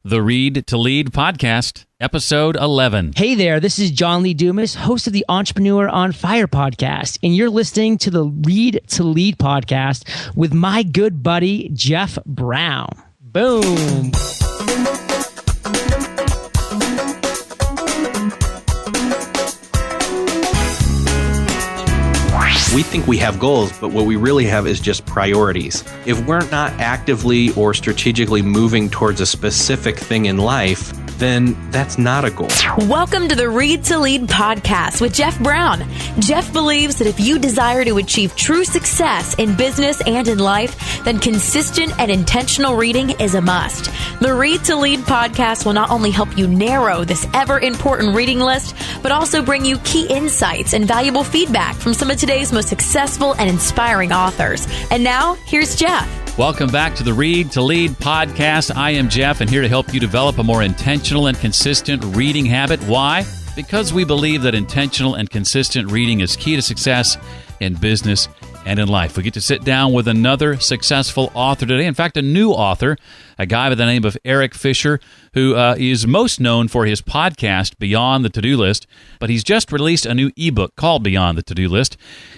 The Read to Lead podcast, episode 11. Hey there, this is John Lee Dumas, host of the Entrepreneur on Fire podcast, and you're listening to the Read to Lead podcast with my good buddy, Jeff Brown. Boom. We think we have goals, but what we really have is just priorities. If we're not actively or strategically moving towards a specific thing in life, then that's not a goal. Welcome to the Read to Lead podcast with Jeff Brown. Jeff believes that if you desire to achieve true success in business and in life, then consistent and intentional reading is a must. The Read to Lead podcast will not only help you narrow this ever-important reading list, but also bring you key insights and valuable feedback from some of today's most successful and inspiring authors. And now, here's Jeff. Welcome back to the Read to Lead podcast. I am Jeff, and here to help you develop a more intentional and consistent reading habit. Why? Because we believe that intentional and consistent reading is key to success in business and in life. We get to sit down with another successful author today. In fact, a new author, a guy by the name of Erik Fisher, who is most known for his podcast, Beyond the To-Do List, but he's just released a new ebook called Beyond the To-Do List.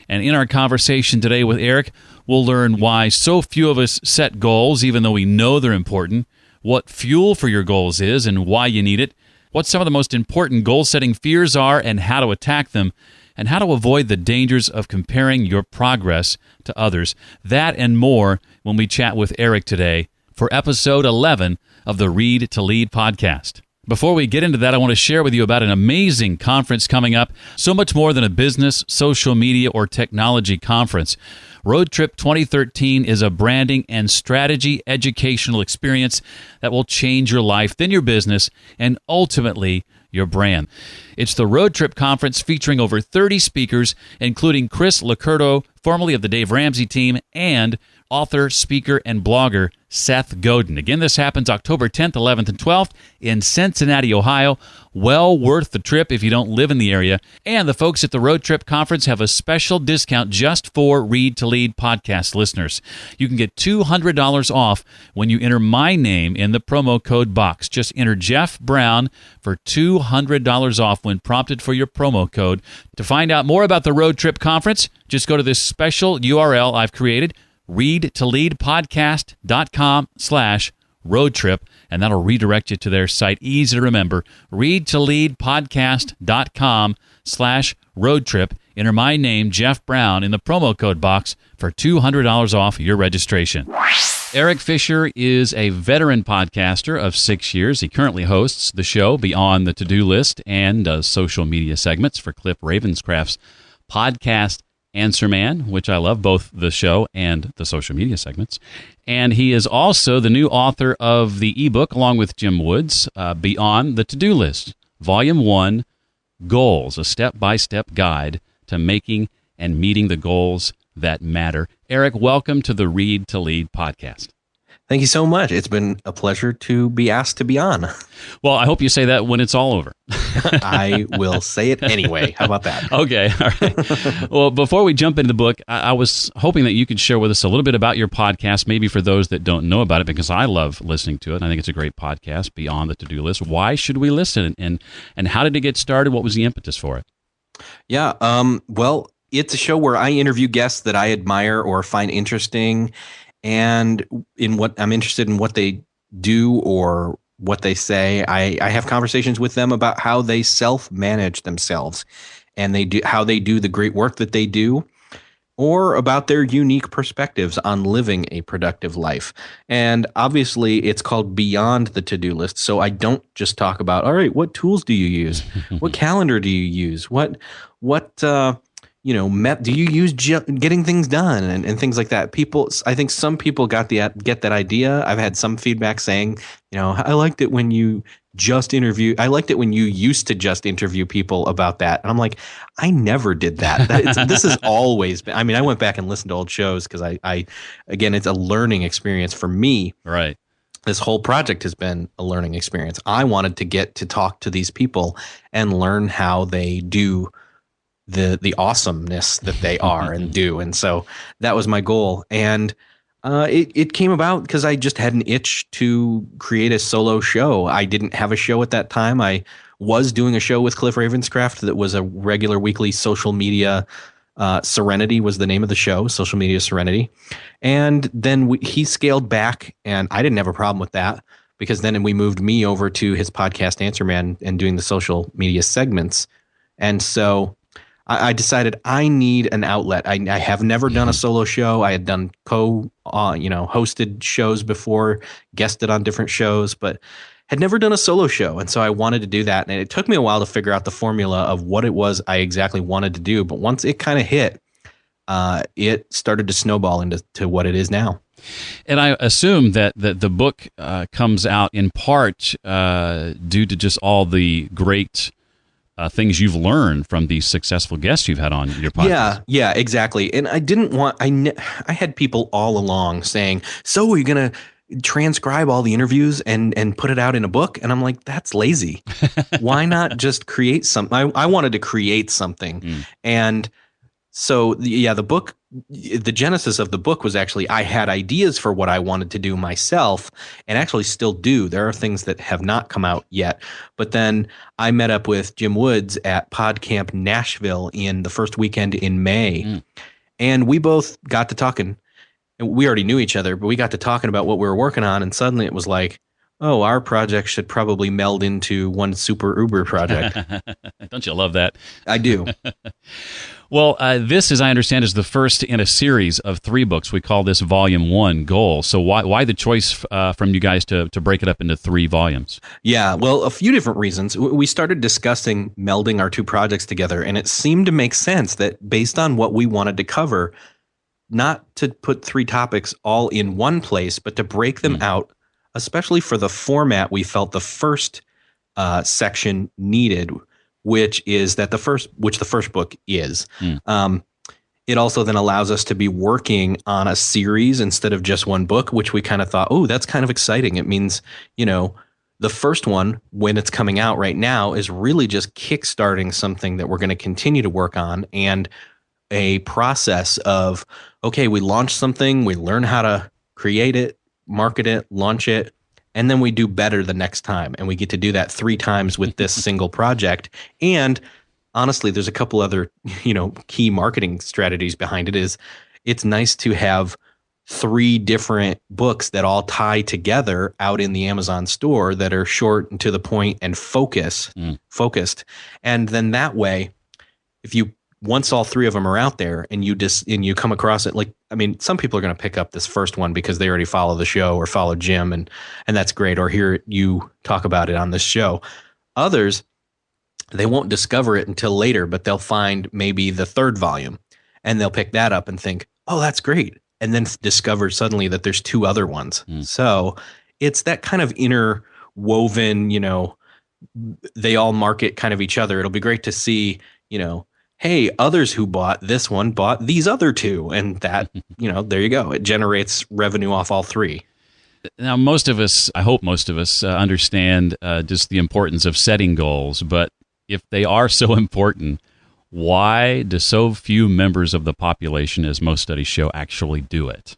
And in our conversation today with Erik, we'll learn why so few of us set goals, even though we know they're important, what fuel for your goals is and why you need it, what some of the most important goal-setting fears are and how to attack them, and how to avoid the dangers of comparing your progress to others. That and more when we chat with Erik today for episode 11 of the Read to Lead podcast. Before we get into that, I want to share with you about an amazing conference coming up. So much more than a business, social media, or technology conference. Road Trip 2013 is a branding and strategy educational experience that will change your life, then your business, and ultimately your brand. It's the Road Trip Conference featuring over 30 speakers, including Chris Licurdo, formerly of the Dave Ramsey team, and author, speaker, and blogger Seth Godin. Again, this happens October 10th, 11th, and 12th in Cincinnati, Ohio. Well worth the trip if you don't live in the area. And the folks at the Road Trip Conference have a special discount just for Read to Lead podcast listeners. You can get $200 off when you enter my name in the promo code box. Just enter Jeff Brown for $200 off when prompted for your promo code. To find out more about the Road Trip Conference, just go to this special URL I've created, readtoleadpodcast.com/roadtrip, and that'll redirect you to their site. Easy to remember, readtoleadpodcast.com/roadtrip. Enter my name, Jeff Brown, in the promo code box for $200 off your registration. Erik Fisher is a veteran podcaster of 6 years. He currently hosts the show Beyond the To-Do List and does social media segments for Cliff Ravenscraft's podcast Answer Man, which I love, both the show and the social media segments. And he is also the new author of the ebook, along with Jim Woods, Beyond the To-Do List, Volume 1, Goals, a step-by-step guide to making and meeting the goals that matter. Erik, welcome to the Read to Lead podcast. Thank you so much. It's been a pleasure to be asked to be on. Well, I hope you say that when it's all over. I will say it anyway. How about that? Okay. All right. Well, before we jump into the book, I was hoping that you could share with us a little bit about your podcast, maybe for those that don't know about it, because I love listening to it. And I think it's a great podcast, Beyond the To-Do List. Why should we listen? And how did it get started? What was the impetus for it? Yeah. Well, it's a show where I interview guests that I admire or find interesting, and in what I'm interested in what they do or what they say. I have conversations with them about how they self-manage themselves and how they do the great work that they do, or about their unique perspectives on living a productive life. And obviously it's called Beyond the To-Do List. So I don't just talk about, all right, what tools do you use? What calendar do you use? What do you use getting things done and things like that? I think some people get that idea. I've had some feedback saying, I liked it when you I liked it when you used to just interview people about that. And I'm like, I never did that. This has always been, I went back and listened to old shows because again, it's a learning experience for me. Right. This whole project has been a learning experience. I wanted to get to talk to these people and learn how they do the awesomeness that they are and do. And so that was my goal. And It came about because I just had an itch to create a solo show. I didn't have a show at that time. I was doing a show with Cliff Ravenscraft that was a regular weekly social media. Serenity was the name of the show, Social Media Serenity. And then he scaled back, and I didn't have a problem with that because then we moved me over to his podcast Answer Man and doing the social media segments. And so I decided I need an outlet. I have never done a solo show. I had done hosted shows before, guested on different shows, but had never done a solo show. And so I wanted to do that. And it took me a while to figure out the formula of what it was I exactly wanted to do. But once it kind of hit, it started to snowball into what it is now. And I assume that the book comes out in part due to just all the great things you've learned from these successful guests you've had on your podcast. Yeah, exactly. And I didn't want, I had people all along saying, so are you going to transcribe all the interviews and put it out in a book? And I'm like, that's lazy. Why not just create something? I wanted to create something. And so the book, the genesis of the book was actually, I had ideas for what I wanted to do myself and actually still do. There are things that have not come out yet, but then I met up with Jim Woods at PodCamp Nashville in the first weekend in May. And we both got to talking. We already knew each other, but we got to talking about what we were working on. And suddenly it was like, oh, our project should probably meld into one super Uber project. Don't you love that? I do. Well, this, as I understand, is the first in a series of 3 books. We call this Volume 1, Goal. So why the choice from you guys to break it up into 3 volumes? Yeah, well, a few different reasons. We started discussing melding our 2 projects together, and it seemed to make sense that based on what we wanted to cover, not to put 3 topics all in one place, but to break them out, especially for the format we felt the first section needed, which is that the first book is. It also then allows us to be working on a series instead of just one book, which we kind of thought, oh, that's kind of exciting. It means, the first one, when it's coming out right now, is really just kickstarting something that we're going to continue to work on, and a process of, okay, we launch something, we learn how to create it, market it, launch it, and then we do better the next time. And we get to do that 3 times with this single project. And honestly, there's a couple other, key marketing strategies behind it. It's nice to have 3 different books that all tie together out in the Amazon store that are short and to the point and focused. And then that way, once all 3 of them are out there and you come across it, some people are going to pick up this first one because they already follow the show or follow Jim, and that's great, or hear you talk about it on this show. Others, they won't discover it until later, but they'll find maybe the 3rd volume and they'll pick that up and think, oh, that's great. And then discover suddenly that there's 2 other ones. So it's that kind of interwoven, they all market kind of each other. It'll be great to see, hey, others who bought this one bought these other 2. And that, there you go. It generates revenue off all 3. Now, I hope most of us understand just the importance of setting goals. But if they are so important, why do so few members of the population, as most studies show, actually do it?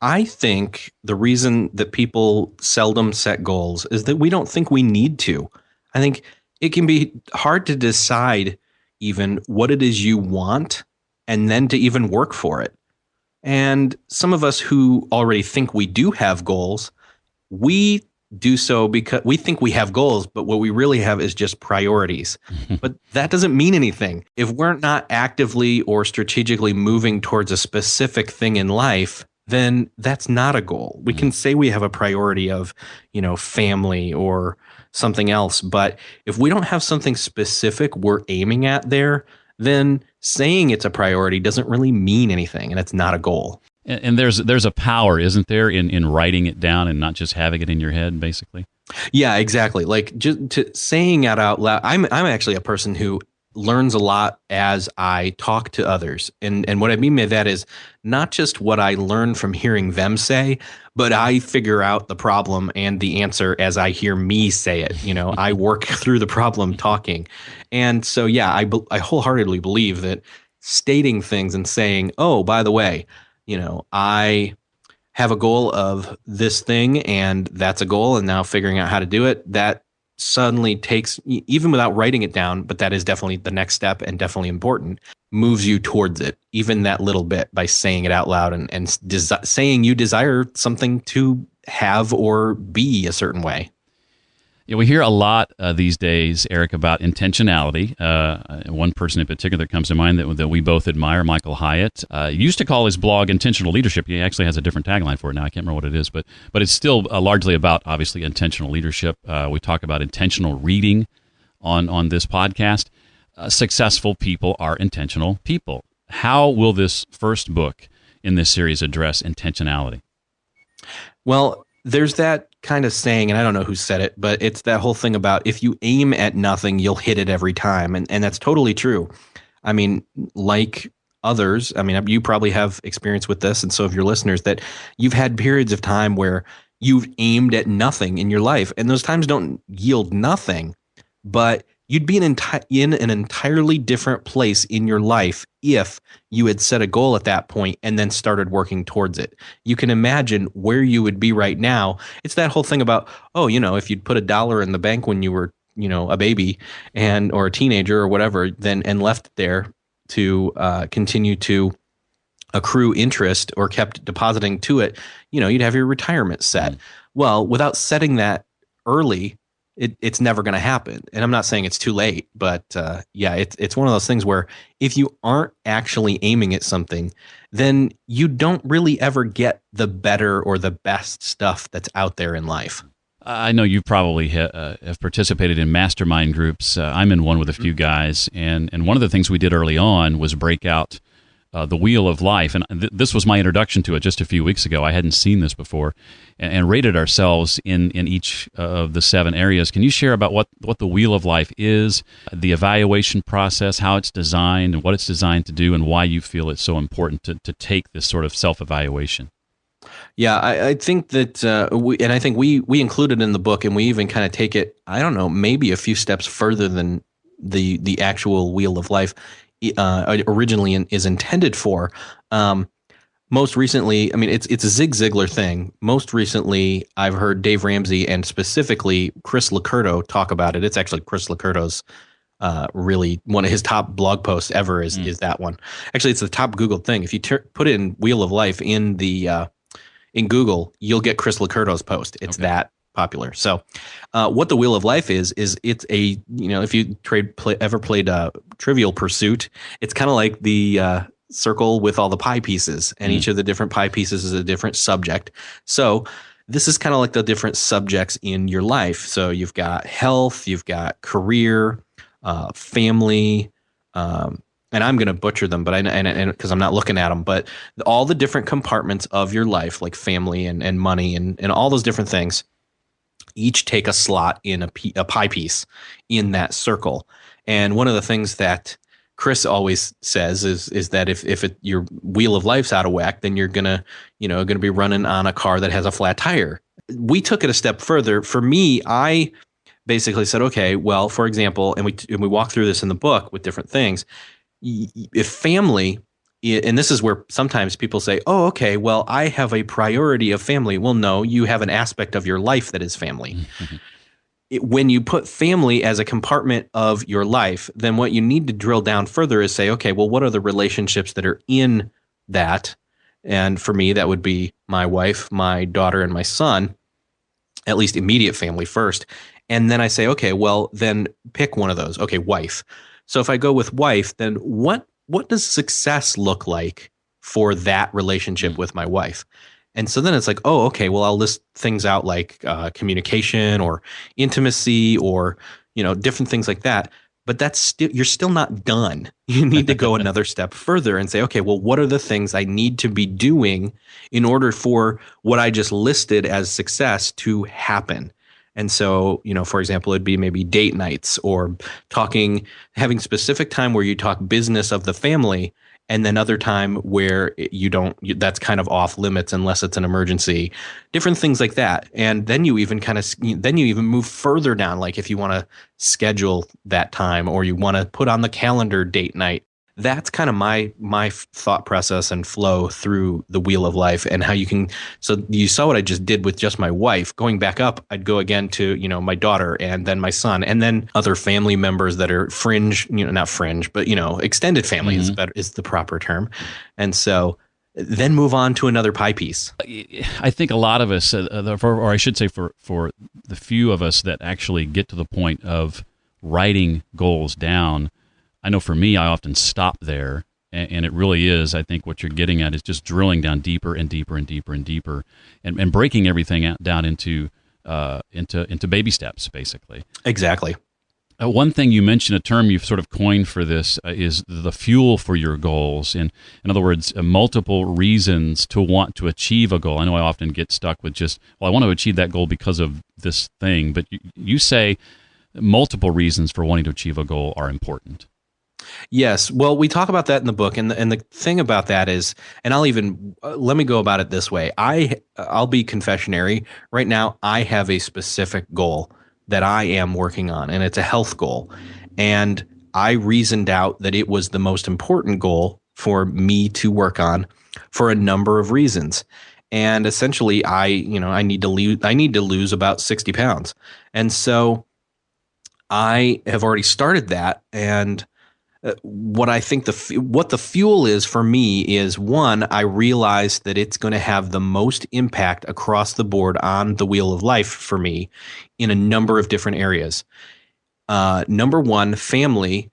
I think the reason that people seldom set goals is that we don't think we need to. I think it can be hard to decide even what it is you want and then to even work for it. And some of us who already think we do have goals, we do so because we think we have goals, but what we really have is just priorities. But that doesn't mean anything. If we're not actively or strategically moving towards a specific thing in life, then that's not a goal. We can say we have a priority of, family or something else, but if we don't have something specific we're aiming at there, then saying it's a priority doesn't really mean anything, and it's not a goal. And there's a power, isn't there, in writing it down and not just having it in your head, basically? Yeah, exactly. Like just saying it out loud. I'm actually a person who learns a lot as I talk to others. And what I mean by that is not just what I learn from hearing them say, but I figure out the problem and the answer as I hear me say it. I work through the problem talking. And so, yeah, I wholeheartedly believe that stating things and saying, oh, by the way, I have a goal of this thing, and that's a goal, and now figuring out how to do it, that suddenly takes, even without writing it down, but that is definitely the next step and definitely important, moves you towards it, even that little bit, by saying it out loud and saying you desire something to have or be a certain way. Yeah, we hear a lot these days, Erik, about intentionality. One person in particular that comes to mind that we both admire, Michael Hyatt, used to call his blog Intentional Leadership. He actually has a different tagline for it now. I can't remember what it is, but it's still largely about, obviously, intentional leadership. We talk about intentional reading on this podcast. Successful people are intentional people. How will this first book in this series address intentionality? Well, there's that kind of saying, and I don't know who said it, but it's that whole thing about if you aim at nothing, you'll hit it every time. And that's totally true. I mean, like others, I mean, you probably have experience with this, and so have your listeners, that you've had periods of time where you've aimed at nothing in your life, and those times don't yield nothing, but you'd be in an entirely different place in your life if you had set a goal at that point and then started working towards it. You can imagine where you would be right now. It's that whole thing about, if you'd put $1 in the bank when you were, a baby or a teenager or whatever, and left it there to continue to accrue interest or kept depositing to it, you'd have your retirement set. Well, without setting that early, it's never going to happen. And I'm not saying it's too late, but it's one of those things where if you aren't actually aiming at something, then you don't really ever get the better or the best stuff that's out there in life. I know you probably have participated in mastermind groups. I'm in one with a few guys, and one of the things we did early on was break out the Wheel of Life, and this was my introduction to it just a few weeks ago. I hadn't seen this before, and rated ourselves in each of the 7 areas. Can you share about what the Wheel of Life is, the evaluation process, how it's designed, and what it's designed to do, and why you feel it's so important to take this sort of self-evaluation? Yeah, I think that we include it in the book, and we even kind of take it, I don't know, maybe a few steps further than the actual Wheel of Life originally is intended for. Most recently, I mean, it's a Zig Ziglar thing. Most recently, I've heard Dave Ramsey and specifically Chris Locurdo talk about it. It's actually Chris Locurdo's really one of his top blog posts ever is that one. Actually, it's the top Googled thing. If you put it in Wheel of Life in in Google, you'll get Chris Locurdo's post. It's that popular. So what the Wheel of Life is it's a, if you ever played Trivial Pursuit, it's kind of like the circle with all the pie pieces, and each of the different pie pieces is a different subject. So this is kind of like the different subjects in your life. So you've got health, you've got career, family, and I'm going to butcher them, but because I'm not looking at them, but all the different compartments of your life, like family and money and all those different things, each take a slot in a pie piece in that circle. And one of the things that Chris always says is that if your Wheel of Life's out of whack, then you're gonna be running on a car that has a flat tire. We took it a step further. For me, I basically said, okay, well, for example, and we walk through this in the book with different things. If family, and this is where sometimes people say, oh, okay, well, I have a priority of family. Well, no, you have an aspect of your life that is family. When you put family as a compartment of your life, then what you need to drill down further is say, okay, well, what are the relationships that are in that? And for me, that would be my wife, my daughter, and my son, at least immediate family first. And then I say, okay, well, then pick one of those. Okay, wife. So if I go with wife, then what does success look like for that relationship with my wife? And so then it's like, oh, okay, well, I'll list things out like communication or intimacy or, different things like that. But you're still not done. You need to go another step further and say, okay, well, what are the things I need to be doing in order for what I just listed as success to happen? And so, for example, it'd be maybe date nights or having specific time where you talk business of the family, and then other time where that's kind of off limits unless it's an emergency, different things like that. And then you even move further down, like if you want to schedule that time or you want to put on the calendar date night. that's kind of my thought process and flow through the wheel of life, and how you can. So you saw what I just did with just my wife. Going back up, I'd go again to, my daughter, and then my son, and then other family members that are fringe, not fringe, but extended family is the proper term. And so then move on to another pie piece. I think a lot of us, or I should say for the few of us that actually get to the point of writing goals down, I know for me, I often stop there, and it really is, I think what you're getting at is just drilling down deeper and deeper and deeper and deeper, and breaking everything down into baby steps, basically. Exactly. One thing you mentioned, a term you've sort of coined for this, is the fuel for your goals. In other words, multiple reasons to want to achieve a goal. I know I often get stuck with just, I want to achieve that goal because of this thing, but you say multiple reasons for wanting to achieve a goal are important. Yes. Well, we talk about that in the book, and the thing about that is, and I'll even let me go about it this way. I'll be confessionary right now. I have a specific goal that I am working on, and it's a health goal. And I reasoned out that it was the most important goal for me to work on for a number of reasons. And essentially, I need to lose about 60 pounds. And so I have already started that, and what I think what the fuel is for me is, one, I realize that it's going to have the most impact across the board on the wheel of life for me in a number of different areas. Number one, family.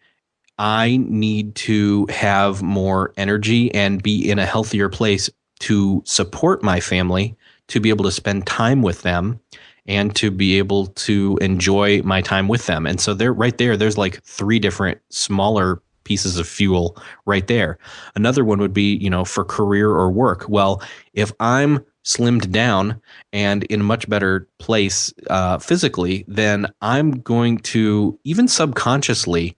I need to have more energy and be in a healthier place to support my family, to be able to spend time with them, and to be able to enjoy my time with them. And so there's like 3 different smaller pieces of fuel right there. Another one would be, for career or work. Well, if I'm slimmed down and in a much better place physically, then I'm going to, even subconsciously,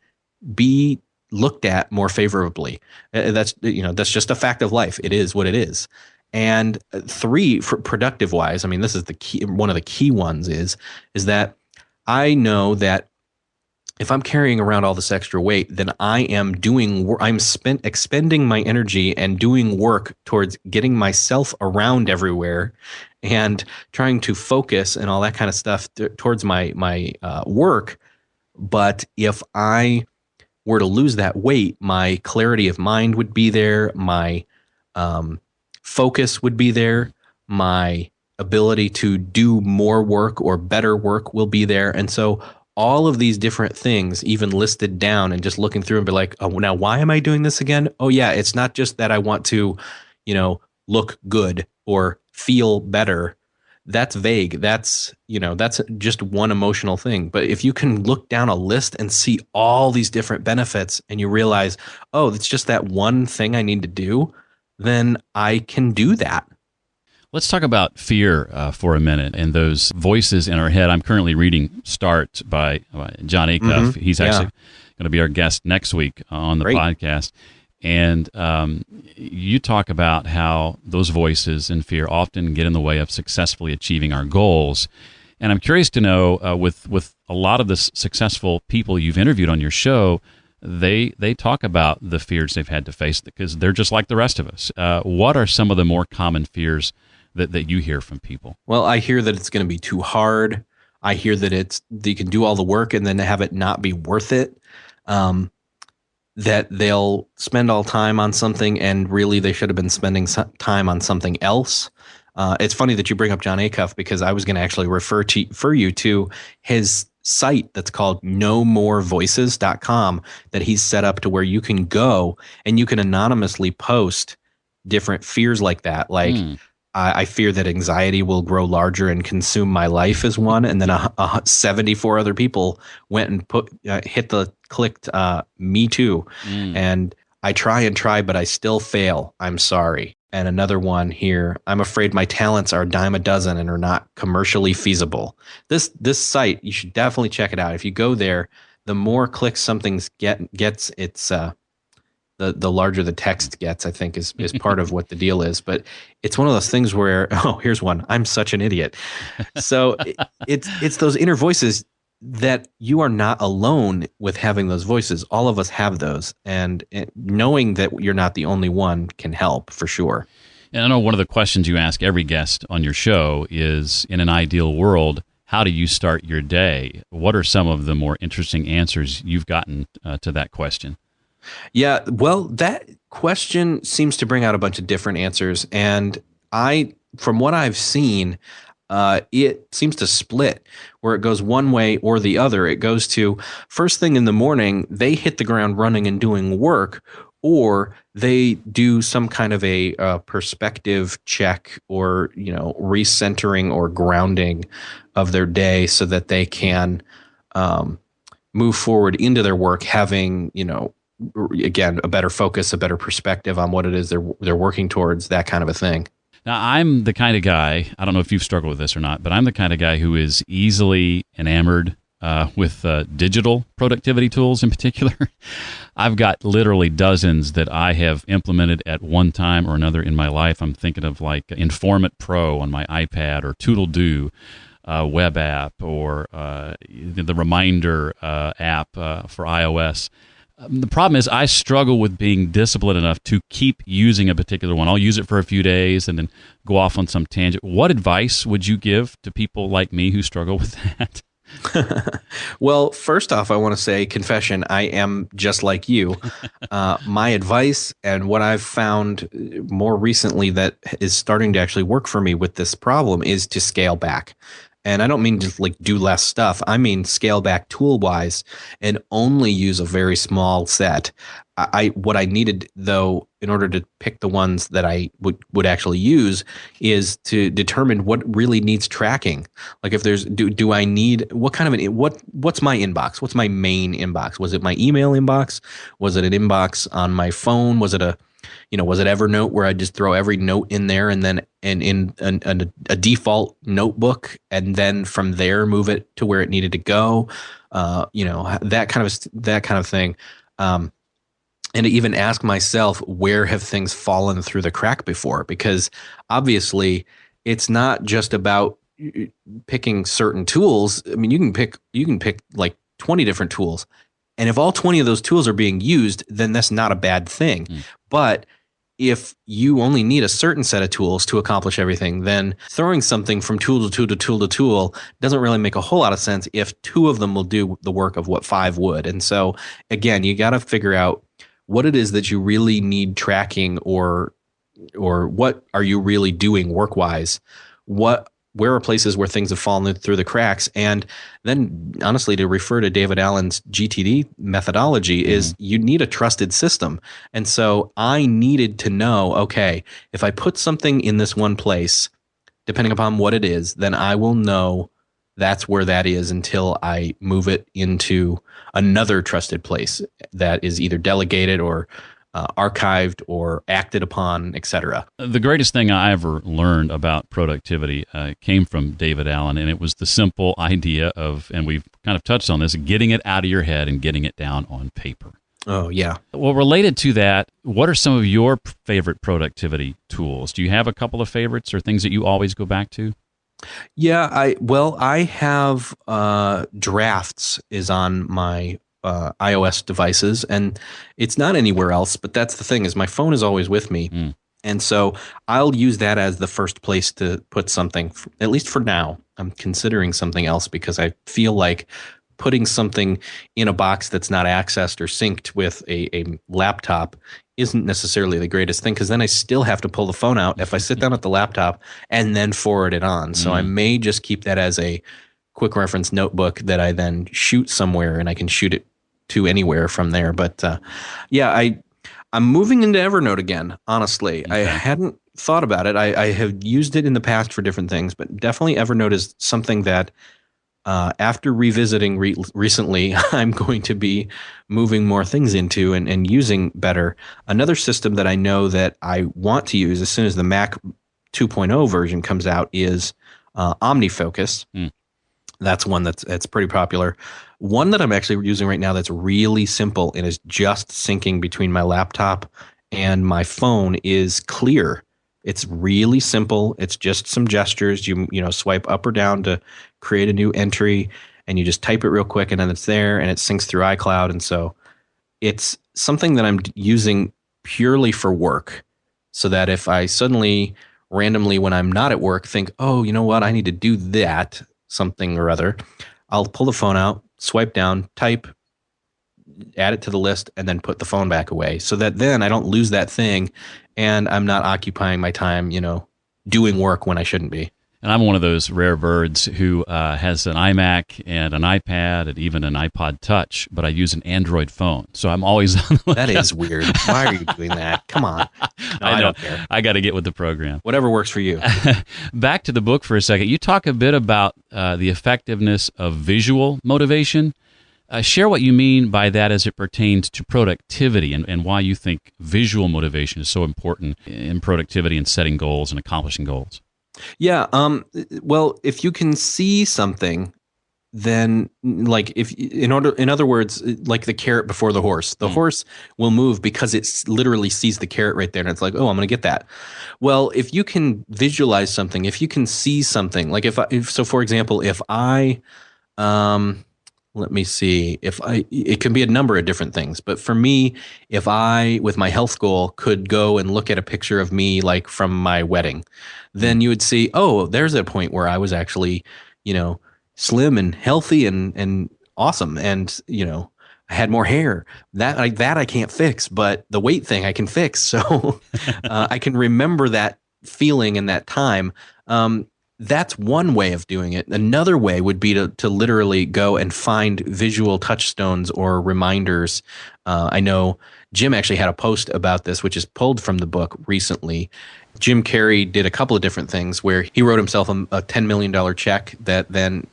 be looked at more favorably. That's just a fact of life. It is what it is. And 3, for productive wise, I mean, this is the key. One of the key ones is that I know that if I'm carrying around all this extra weight, then I'm expending my energy and doing work towards getting myself around everywhere and trying to focus and all that kind of stuff towards my work. But if I were to lose that weight, my clarity of mind would be there. My focus would be there. My ability to do more work or better work will be there. And so all of these different things, even listed down and just looking through and be like, oh, now why am I doing this again? Oh yeah, it's not just that I want to, look good or feel better. That's vague. That's just one emotional thing. But if you can look down a list and see all these different benefits, and you realize, oh, it's just that one thing I need to do, then I can do that. Let's talk about fear for a minute and those voices in our head. I'm currently reading Start by Jon Acuff. Mm-hmm. He's actually going to be our guest next week on the podcast. And you talk about how those voices and fear often get in the way of successfully achieving our goals. And I'm curious to know, with a lot of the successful people you've interviewed on your show, they talk about the fears they've had to face because they're just like the rest of us. What are some of the more common fears that you hear from people? Well, I hear that it's going to be too hard. I hear that you can do all the work and then have it not be worth it. That they'll spend all time on something and really they should have been spending time on something else. It's funny that you bring up Jon Acuff because I was going to actually refer you to his site that's called nomorevoices.com that he's set up to where you can go and you can anonymously post different fears like that. Like, I fear that anxiety will grow larger and consume my life is one. And then 74 other people went and clicked me too. And I try, but I still fail. I'm sorry. And another one here, I'm afraid my talents are a dime a dozen and are not commercially feasible. This site, you should definitely check it out. If you go there, the more clicks something gets, it's the larger the text gets, I think is part of what the deal is. But it's one of those things where, here's one. I'm such an idiot. So it's those inner voices. that you are not alone with having those voices. All of us have those, and knowing that you're not the only one can help for sure. And I know one of the questions you ask every guest on your show is, in an ideal world, how do you start your day? What are some of the more interesting answers you've gotten to that question? Yeah, well, that question seems to bring out a bunch of different answers. And from what I've seen, it seems to split where it goes one way or the other. It goes to first thing in the morning, they hit the ground running and doing work, or they do some kind of a perspective check or, recentering or grounding of their day so that they can move forward into their work having, again, a better focus, a better perspective on what it is they're working towards, that kind of a thing. Now, I'm the kind of guy, I don't know if you've struggled with this or not, but I'm the kind of guy who is easily enamored with digital productivity tools in particular. I've got literally dozens that I have implemented at one time or another in my life. I'm thinking of like Informant Pro on my iPad, or ToDo web app, or the Reminder app for iOS. The problem is I struggle with being disciplined enough to keep using a particular one. I'll use it for a few days and then go off on some tangent. What advice would you give to people like me who struggle with that? Well, first off, I want to say, confession, I am just like you. My advice and what I've found more recently that is starting to actually work for me with this problem is to scale back. And I don't mean just like do less stuff. I mean scale back tool-wise and only use a very small set. What I needed, though, in order to pick the ones that I would actually use, is to determine what really needs tracking. Like if there's do I need what kind of what's my inbox? What's my main inbox? Was it my email inbox? Was it an inbox on my phone? Was it was it Evernote where I just throw every note in there and then in a default notebook, and then from there move it to where it needed to go? That kind of thing. And to even ask myself, where have things fallen through the crack before? Because obviously it's not just about picking certain tools. I mean, you can pick like 20 different tools. And if all 20 of those tools are being used, then that's not a bad thing. But if you only need a certain set of tools to accomplish everything, then throwing something from tool to tool to tool to tool doesn't really make a whole lot of sense if 2 of them will do the work of what 5 would. And so, again, you got to figure out what it is that you really need tracking, or what are you really doing work-wise? Where are places where things have fallen through the cracks? And then, honestly, to refer to David Allen's GTD methodology, is you need a trusted system. And so I needed to know, okay, if I put something in this one place, depending upon what it is, then I will know that's where that is until I move it into another trusted place that is either delegated or archived or acted upon, etc. The greatest thing I ever learned about productivity came from David Allen, and it was the simple idea of, and we've kind of touched on this, getting it out of your head and getting it down on paper. Oh, yeah. Well, related to that, what are some of your favorite productivity tools? Do you have a couple of favorites or things that you always go back to? Yeah, I have Drafts is on my iOS devices, and it's not anywhere else. But that's the thing, is my phone is always with me, and so I'll use that as the first place to put something. At least for now, I'm considering something else because I feel like putting something in a box that's not accessed or synced with a laptop isn't necessarily the greatest thing, because then I still have to pull the phone out if I sit down at the laptop and then forward it on. So I may just keep that as a quick reference notebook that I then shoot somewhere, and I can shoot it to anywhere from there. But I'm moving into Evernote again, honestly. Okay. I hadn't thought about it. I have used it in the past for different things, but definitely Evernote is something that after revisiting recently, I'm going to be moving more things into and using better. Another system that I know that I want to use as soon as the Mac 2.0 version comes out is OmniFocus. That's one that's pretty popular. One that I'm actually using right now that's really simple and is just syncing between my laptop and my phone is Clear. It's really simple. It's just some gestures. You swipe up or down to create a new entry, and you just type it real quick, and then it's there, and it syncs through iCloud. And so it's something that I'm using purely for work, so that if I suddenly randomly, when I'm not at work, think, oh, you know what, I need to do that, something or other, I'll pull the phone out, swipe down, type, add it to the list, and then put the phone back away, so that then I don't lose that thing, and I'm not occupying my time, doing work when I shouldn't be. And I'm one of those rare birds who has an iMac and an iPad and even an iPod Touch, but I use an Android phone. So I'm always on the lookout. That is weird. Why are you doing that? Come on. No, I don't care. I got to get with the program. Whatever works for you. Back to the book for a second. You talk a bit about the effectiveness of visual motivation. Share what you mean by that as it pertains to productivity, and why you think visual motivation is so important in productivity and setting goals and accomplishing goals. Yeah. Well, if you can see something, then in other words, like the carrot before the horse will move because it literally sees the carrot right there, and it's like, oh, I'm going to get that. Well, if you can visualize something, if you can see something, like for example, if I, let me see, it can be a number of different things, but for me, if I, with my health goal, could go and look at a picture of me, like from my wedding, then you would see, oh, there's a point where I was actually, slim and healthy and awesome. And, I had more hair. That I can't fix, but the weight thing I can fix. So I can remember that feeling in that time. That's one way of doing it. Another way would be to literally go and find visual touchstones or reminders. I know Jim actually had a post about this, which is pulled from the book recently. Jim Carrey did a couple of different things where he wrote himself a $10 million check that then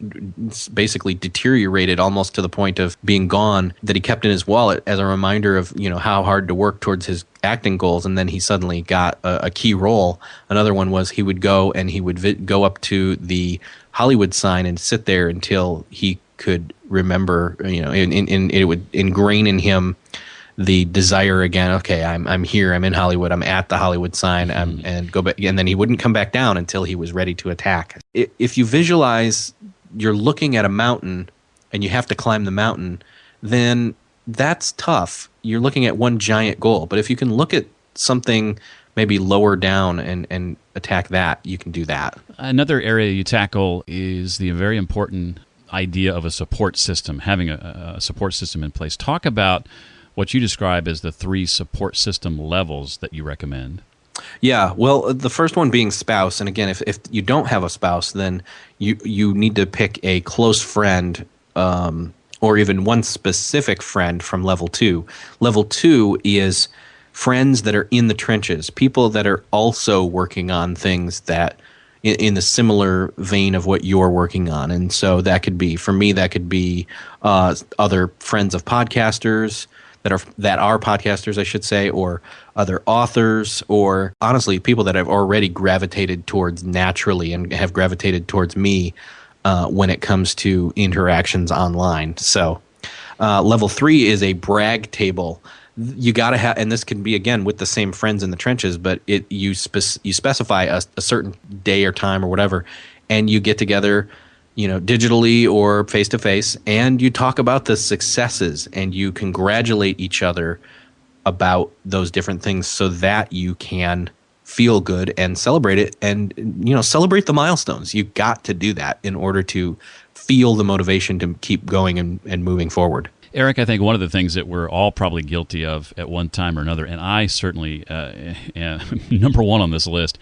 basically deteriorated almost to the point of being gone, that he kept in his wallet as a reminder of, how hard to work towards his acting goals. And then he suddenly got a key role. Another one was he would go and he would go up to the Hollywood sign and sit there until he could remember, it would ingrain in him the desire again. Okay, I'm here. I'm in Hollywood. I'm at the Hollywood sign. And go back, and then he wouldn't come back down until he was ready to attack. If you visualize you're looking at a mountain and you have to climb the mountain, then that's tough. You're looking at one giant goal. But if you can look at something maybe lower down and attack that, you can do that. Another area you tackle is the very important idea of a support system, having a support system in place. Talk about what you describe as the 3 support system levels that you recommend. Yeah, well, the first one being spouse. And again, if you don't have a spouse, then you need to pick a close friend or even one specific friend from level 2. Level 2 is friends that are in the trenches, people that are also working on things that in the similar vein of what you're working on. And so that could be, for me, that could be other friends of podcasters, that are podcasters, I should say, or other authors, or honestly, people that I've already gravitated towards naturally and have gravitated towards me when it comes to interactions online. So level 3 is a brag table. You got to have, and this can be, again, with the same friends in the trenches, but you specify a certain day or time or whatever, and you get together, digitally or face-to-face, and you talk about the successes and you congratulate each other about those different things so that you can feel good and celebrate it and, celebrate the milestones. You got to do that in order to feel the motivation to keep going and moving forward. Eric, I think one of the things that we're all probably guilty of at one time or another, and I certainly, number one on this list,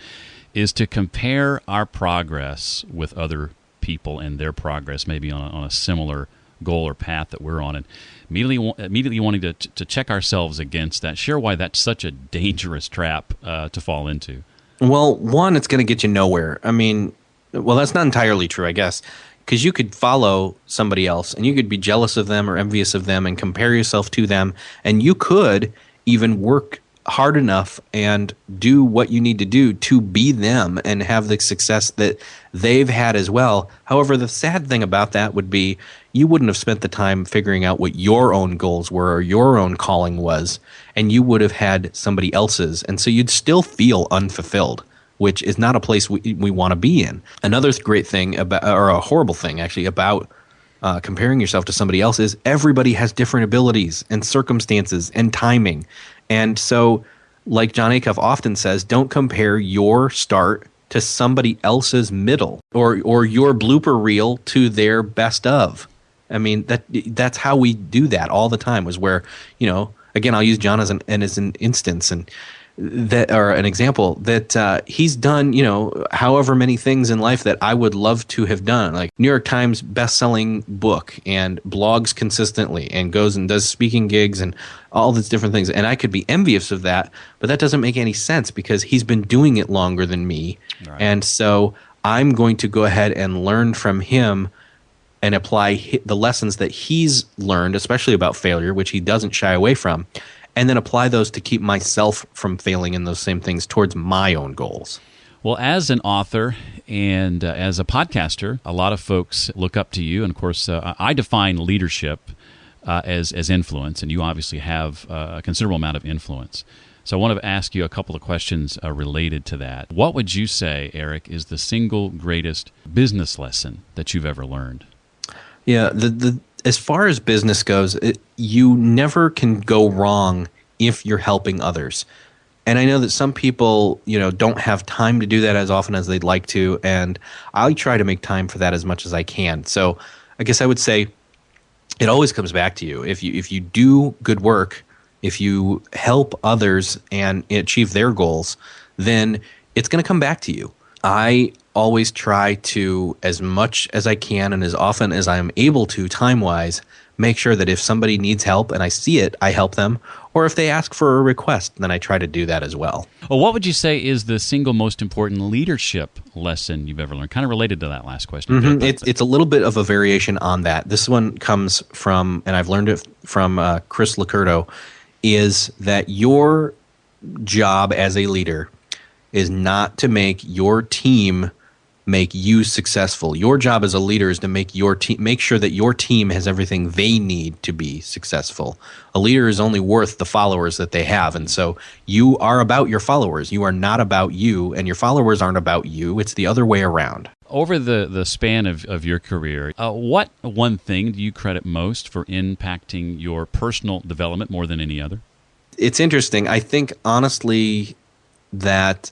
is to compare our progress with other people and their progress, maybe on a similar goal or path that we're on, and immediately wanting to check ourselves against that. Share why that's such a dangerous trap to fall into. Well, one, it's going to get you nowhere. I mean, well, that's not entirely true, I guess, because you could follow somebody else and you could be jealous of them or envious of them and compare yourself to them, and you could even work hard enough and do what you need to do to be them and have the success that they've had as well. However, the sad thing about that would be you wouldn't have spent the time figuring out what your own goals were or your own calling was, and you would have had somebody else's, and so you'd still feel unfulfilled, which is not a place we want to be in. Another great thing about, or a horrible thing actually, about comparing yourself to somebody else is everybody has different abilities and circumstances and timing. And so, like John Acuff often says, don't compare your start to somebody else's middle or your blooper reel to their best of. I mean, that's how we do that all the time, was where, again, I'll use John as an instance and that, or an example, that he's done, however many things in life that I would love to have done, like New York Times best-selling book and blogs consistently and goes and does speaking gigs and all these different things. And I could be envious of that, but that doesn't make any sense because he's been doing it longer than me. Right. And so I'm going to go ahead and learn from him and apply the lessons that he's learned, especially about failure, which he doesn't shy away from, and then apply those to keep myself from failing in those same things towards my own goals. Well, as an author and as a podcaster, a lot of folks look up to you. And of course, I define leadership as influence, and you obviously have a considerable amount of influence. So I want to ask you a couple of questions related to that. What would you say, Erik, is the single greatest business lesson that you've ever learned? Yeah, as far as business goes, you never can go wrong if you're helping others. And I know that some people, don't have time to do that as often as they'd like to, and I try to make time for that as much as I can. So I guess I would say it always comes back to you. If you do good work, if you help others and achieve their goals, then it's going to come back to you. I always try to, as much as I can and as often as I am able to, time-wise, make sure that if somebody needs help and I see it, I help them. Or if they ask for a request, then I try to do that as well. Well, what would you say is the single most important leadership lesson you've ever learned? Kind of related to that last question. Mm-hmm. It's a little bit of a variation on that. This one comes from, and I've learned it from Chris Lacurdo, is that your job as a leader is not to make your team make you successful. Your job as a leader is to make sure that your team has everything they need to be successful. A leader is only worth the followers that they have. And so you are about your followers. You are not about you, and your followers aren't about you. It's the other way around. Over the span of your career, what one thing do you credit most for impacting your personal development more than any other? It's interesting. I think, honestly, that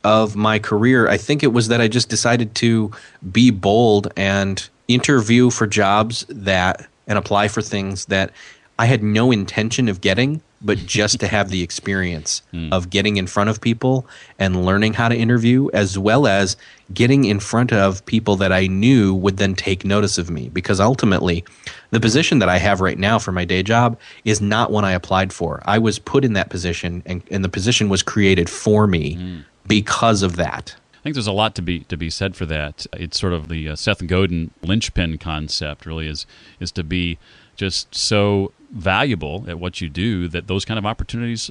of my career, I think it was that I just decided to be bold and interview for jobs and apply for things that I had no intention of getting, but just to have the experience of getting in front of people and learning how to interview, as well as getting in front of people that I knew would then take notice of me. Because ultimately, the position that I have right now for my day job is not one I applied for. I was put in that position, and the position was created for me because of that. I think there's a lot to be said for that. It's sort of the Seth Godin linchpin concept, really, is to be just so valuable at what you do that those kind of opportunities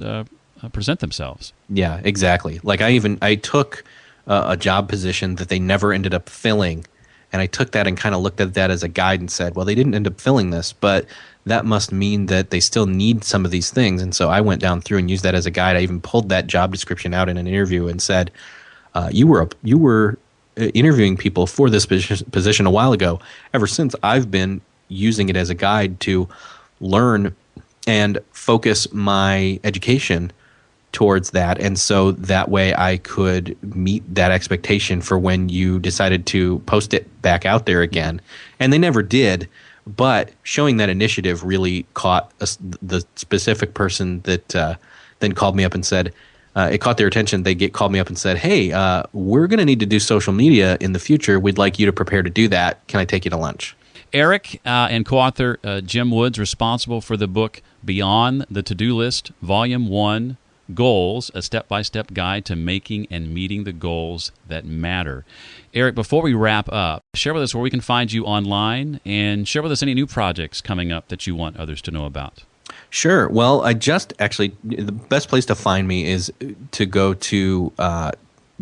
present themselves. Yeah, exactly. Like I took a job position that they never ended up filling, and I took that and kind of looked at that as a guide and said, well, they didn't end up filling this, but that must mean that they still need some of these things. And so I went down through and used that as a guide. I even pulled that job description out in an interview and said, you were interviewing people for this position a while ago. Ever since, I've been using it as a guide to learn and focus my education towards that. And so that way I could meet that expectation for when you decided to post it back out there again. And they never did. But showing that initiative really caught the specific person that then called me up and said, it caught their attention. They called me up and said, hey, we're going to need to do social media in the future. We'd like you to prepare to do that. Can I take you to lunch? Erik and co-author Jim Woods, responsible for the book Beyond the To-Do List, Volume 1, Goals, a step-by-step guide to making and meeting the goals that matter. Erik, before we wrap up, share with us where we can find you online, and share with us any new projects coming up that you want others to know about. Sure. Well, the best place to find me is to go to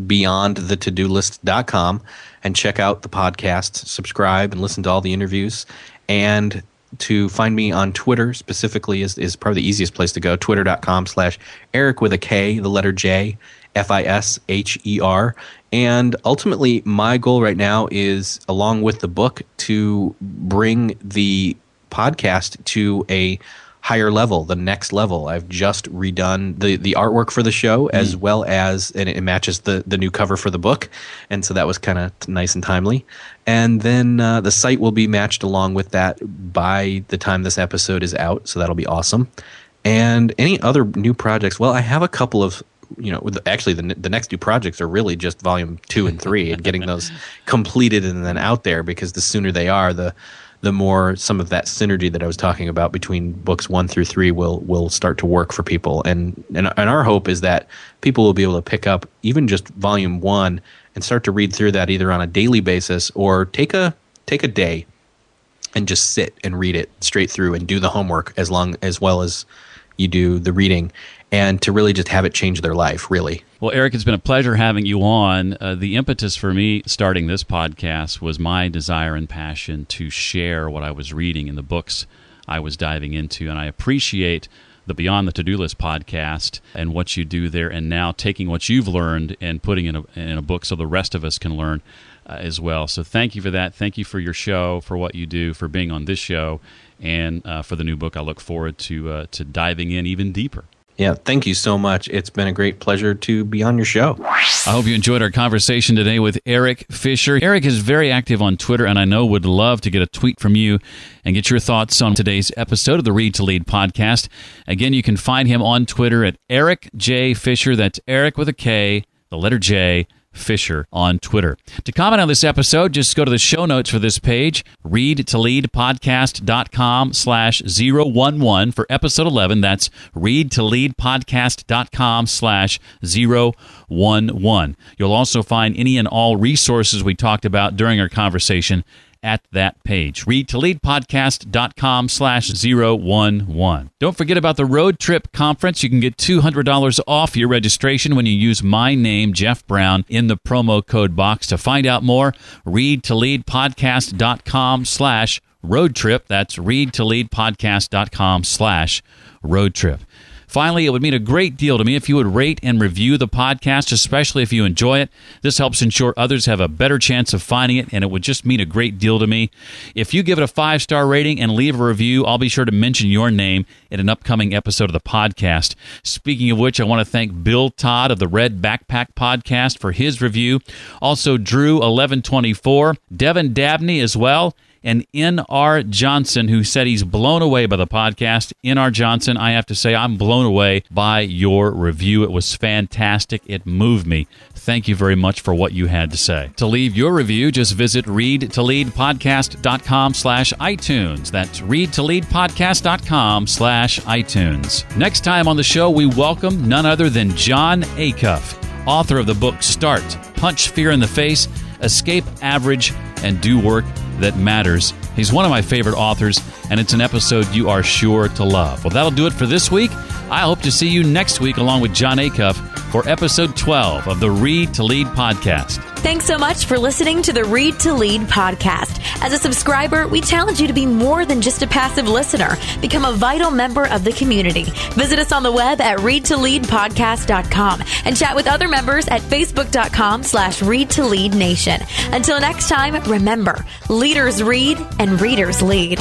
beyondthetodolist.com and check out the podcast, subscribe, and listen to all the interviews. And to find me on Twitter specifically is probably the easiest place to go, twitter.com/Erik with a K, the letter J, Fisher. And ultimately, my goal right now is, along with the book, to bring the podcast to a higher level, the next level. I've just redone the artwork for the show, as well as, and it matches the new cover for the book. And so that was kind of nice and timely. And then the site will be matched along with that by the time this episode is out. So that'll be awesome. And any other new projects? Well, I have a couple of, actually the next two projects are really just volume 2 and 3 and getting those completed and then out there, because the sooner they are, the more some of that synergy that I was talking about between books 1 through 3 will start to work for people. And our hope is that people will be able to pick up even just volume 1 and start to read through that either on a daily basis or take a day and just sit and read it straight through and do the homework as well as you do the reading, and to really just have it change their life, really. Well, Erik, it's been a pleasure having you on. The impetus for me starting this podcast was my desire and passion to share what I was reading in the books I was diving into, and I appreciate the Beyond the To-Do List podcast and what you do there, and now taking what you've learned and putting in a book so the rest of us can learn as well. So thank you for that. Thank you for your show, for what you do, for being on this show, and for the new book. I look forward to diving in even deeper. Yeah, thank you so much. It's been a great pleasure to be on your show. I hope you enjoyed our conversation today with Erik Fisher. Erik is very active on Twitter, and I know would love to get a tweet from you and get your thoughts on today's episode of the Read to Lead podcast. Again, you can find him on Twitter at Erik J. Fisher. That's Erik with a K, the letter J, Fisher on Twitter. To comment on this episode, just go to the show notes for this page, readtoleadpodcast.com/011 for episode 11. That's readtoleadpodcast.com/011. You'll also find any and all resources we talked about during our conversation at that page, readtoleadpodcast.com/011. Don't forget about the Road Trip Conference. You can get $200 off your registration when you use my name, Jeff Brown, in the promo code box. To find out more, readtoleadpodcast.com/roadtrip. That's readtoleadpodcast.com/roadtrip. Finally, it would mean a great deal to me if you would rate and review the podcast, especially if you enjoy it. This helps ensure others have a better chance of finding it, and it would just mean a great deal to me. If you give it a 5-star rating and leave a review, I'll be sure to mention your name in an upcoming episode of the podcast. Speaking of which, I want to thank Bill Todd of the Red Backpack Podcast for his review. Also, Drew1124, Devin Dabney as well, and N.R. Johnson, who said he's blown away by the podcast. N.R. Johnson, I have to say, I'm blown away by your review. It was fantastic. It moved me. Thank you very much for what you had to say. To leave your review, just visit readtoleadpodcast.com/iTunes. That's readtoleadpodcast.com/iTunes. Next time on the show, we welcome none other than Jon Acuff, author of the book Start, Punch Fear in the Face, Escape Average, and Do Work That Matters. He's one of my favorite authors, and it's an episode you are sure to love. Well, that'll do it for this week. I hope to see you next week along with Jon Acuff for episode 12 of the Read to Lead podcast. Thanks so much for listening to the Read to Lead podcast. As a subscriber, we challenge you to be more than just a passive listener. Become a vital member of the community. Visit us on the web at readtoleadpodcast.com and chat with other members at facebook.com/readtoleadnation. Until next time, remember, leaders read and readers lead.